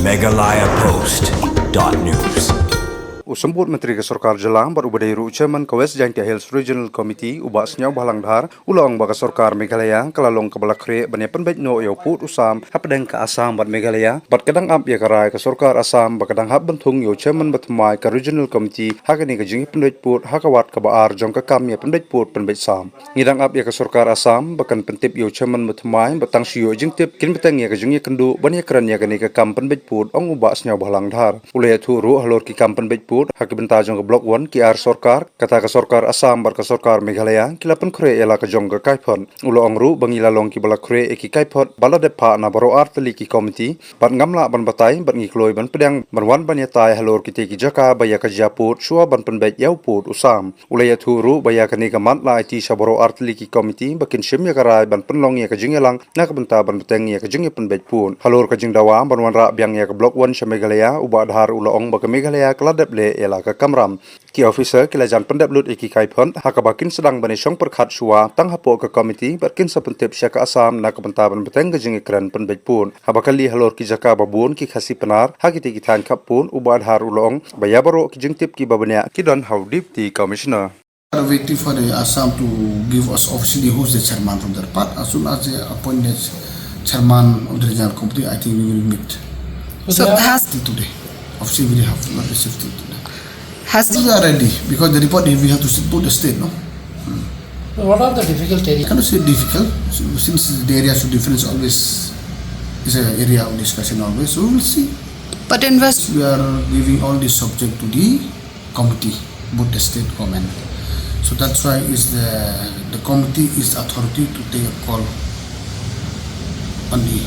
Meghalaya Post.news. Usambut Menteri Kesorkar Jelang berubadairu Chairman Kawes Jaintia Hills Regional Committee ubah senyau balang dhar ulang baka Sorkar Meghalaya kelalong kebalakre banya penbaik no yauput usam hapdeng ke Asam bat Meghalaya bat kadang ap ya karai ke Sorkar Asam bakadang hap bentung yo Chairman batmai ke Regional Committee hakani ke jingi penbaik put hakawat ke baar jong ke kam ya penbaik put penbaik sam ngidang ap ya ke Sorkar Asam bakan pentip yo Chairman batmai batang siyo jing tip kin beteng ya ke jingi kendu banya keran ya kani ke kam penbaik put ong ubah senyau balang dhar ulaya turu halor ki kam penbaik put hak benta jong ke blok 1 ki ar Sorkar kata ke Sorkar Asam bar ke Sorkar Meghalaya kilapan kre ela ke jong ke kaipon ulo ongru bangila long ki bala kre eki kaipot bala depa na baro ar teli ki komiti bat ngamla ban batai bat ngikloi ban pedang banwan ban yatai halor ki te ki jaka baya ke japut shua ban penbet yauput usam ulaya turu baya ke ni gamat la IT sabaro ar teli ki komiti bakin shim ya karai ban penlong ya ke jingelang na ke benta ban beteng ya ke jinge penbet pun halor ke jing dawa ban wan ra biang ya ke blok 1 Meghalaya uba dhar ulo ong ba ke Meghalaya keladep le ela ke kamram ki officer kilajan pendap lut iki kaipon hakabakin sedang bani syong perkhat shua tang hapo ke komiti batkin sapentip sya ke Asam na ke bentaban beteng ke jingi keren penbet pun habakali halor ki jaka babun ki khasi penar hakiti ki than khap pun ubad har ulong bayabaro ki jingtip ki babanya ki don haudip ti commissioner. Waiting for the Assam to give us officially who's the chairman from their part. As soon as they appoint the chairman of the regional committee, I think we will meet. So has Today, officially we have not received it today. has We are ready because the report we have to put the state, no? what are the difficult I areas? cannot say difficult since the area so different always is an area of discussion always. So we will see. But invest We are giving all this subject to the committee, both the state government. So that's why is the committee is the authority to take a call on the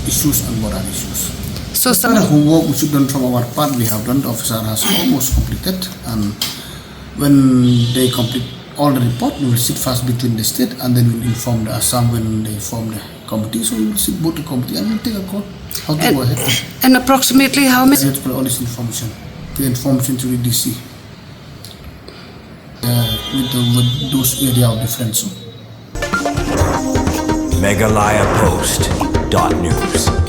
issues and border issues. so Some some homework we should done from our part we have done. The officer has almost completed, and when they complete all the report, we will sit first between the state and then we will inform the Assam when they form the committee. So we will sit both the committee and we will take a call how to go ahead. and approximately how many? We have to put all this information, the information to the DC. With those area of difference. Meghalaya Post.news.